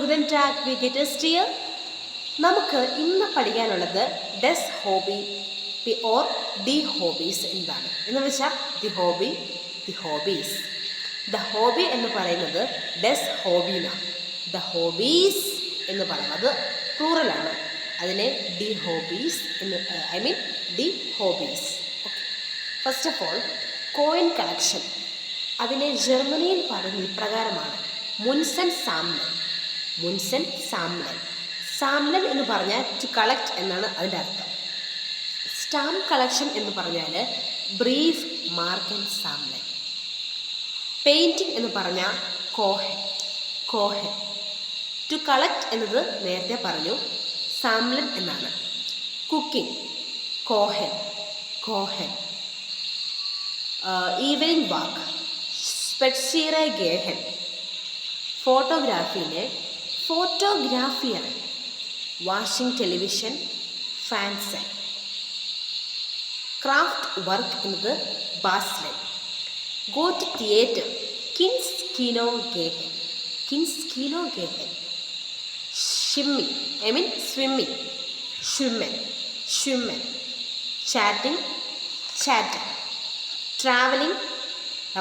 guten Tag, wie geht es dir? നമുക്ക് ഇന്ന് പഠിക്കാനുള്ളത് does hobby or the hobbies എന്താണ് എന്ന് വെച്ചാൽ the hobby, the hobbies. The hobby എന്ന് പറയുന്നത് ഡെസ് ഹോബിനാണ്. ദ ഹോബീസ് എന്ന് പറയുന്നത് പ്ലൂറലാണ്. അതിനെ ദി ഹോബീസ് എന്ന് the hobbies. Okay, first of all coin collection. അതിനെ ജർമ്മനിയിൽ പറയുന്നത് ഇപ്രകാരമാണ്: മുൻസൻ സാംലൻ. മുൻസൻ സാംലൻ. സാംലൻ എന്ന് പറഞ്ഞാൽ ടു കളക്ട് എന്നാണ് അതിൻ്റെ അർത്ഥം. സ്റ്റാമ്പ് കളക്ഷൻ എന്ന് പറഞ്ഞാൽ ബ്രീഫ് മാർക്കൻ സാംലൻ. പെയിൻറ്റിംഗ് എന്ന് പറഞ്ഞാൽ കോഹൻ. കോഹൻ. ടു കളക്ട് എന്നത് നേരത്തെ പറഞ്ഞു, സാംലൻ എന്നാണ്. കുക്കിംഗ് കോഹൻ. കോഹൻ. ഈവനിങ് വാക്ക് സ്പെറ്റ്സീറെ ഗേഹൻ. ഫോട്ടോഗ്രാഫിയിലെ ഫോട്ടോഗ്രാഫിയർ. വാഷിംഗ് ടെലിവിഷൻ ഫാൻസൻ. ക്രാഫ്റ്റ് വർക്ക് എന്നത് ബാസ്ലൻ. ഗോ ടു തിയേറ്റർ കിൻസ് കിനോ ഗേഹൻ. കിൻസ് കിനോ ഗേഹൻ. സ്വിമ്മിങ് സ്വിമ്മിങ് ഷ്വിമ്മൻ. ഷ്വിമ്മൻ. ചാറ്റിംഗ് ചാറ്റൻ. ട്രാവലിംഗ്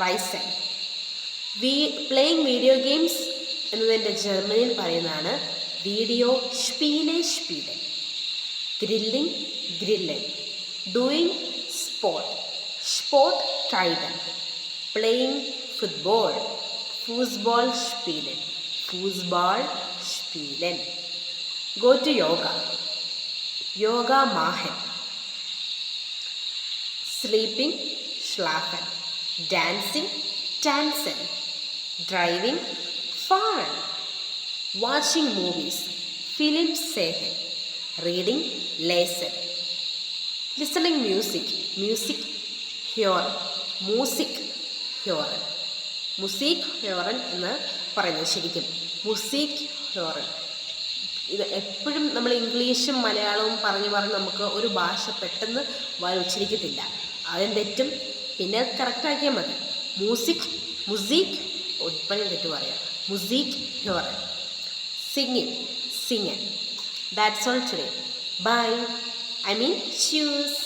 റൈസൻ. പ്ലേയിങ് വീഡിയോ ഗെയിംസ് എന്നതിൻ്റെ ജർമ്മനിയിൽ പറയുന്നതാണ് വീഡിയോ സ്പീലെ സ്പീലൻ. ഗ്രില്ലിംഗ് ഗ്രില്ലൻ. ഡൂയിങ് സ്പോർട്ട് സ്പോർട്ട് ട്രൈബൻ. പ്ലേയിങ് ഫുട്ബോൾ ഫൂസ്ബോൾ സ്പീലൻ. ഫൂസ്ബോൾ സ്പീലൻ. ഗോ ടു യോഗ യോഗ മാഹൻ. സ്ലീപ്പിംഗ് ഷ്ലാഫൻ. ഡാൻസിംഗ് ടാൻസൻ. ഡ്രൈവിംഗ് ഫാറൻ. വാച്ചിങ് മൂവീസ് ഫിലിം സേഹൻ. റീഡിംഗ് ലേസൻ. ലിസണിങ് മ്യൂസിക് മ്യൂസിക് ഹ്യോറൻ. മ്യൂസിക് ഹ്യോറൻ. മുസീക് ഹ്യോറൻ എന്ന് പറയുന്നത് ശരിക്കും മുസീക് ഹ്യോറൻ. ഇത് എപ്പോഴും നമ്മൾ ഇംഗ്ലീഷും മലയാളവും പറഞ്ഞ് നമുക്ക് ഒരു ഭാഷ പെട്ടെന്ന് ഉച്ചരിക്കത്തില്ല. ആദ്യം തെറ്റും, പിന്നെ കറക്റ്റാക്കിയാൽ മതി. മ്യൂസിക് മുസീക് ഇപ്പം ഞാൻ തെറ്റ് പറയാം. മുസീക് ഹ്യോറൻ. Singing സിംഗൻ. That's all today. Bye. Choose.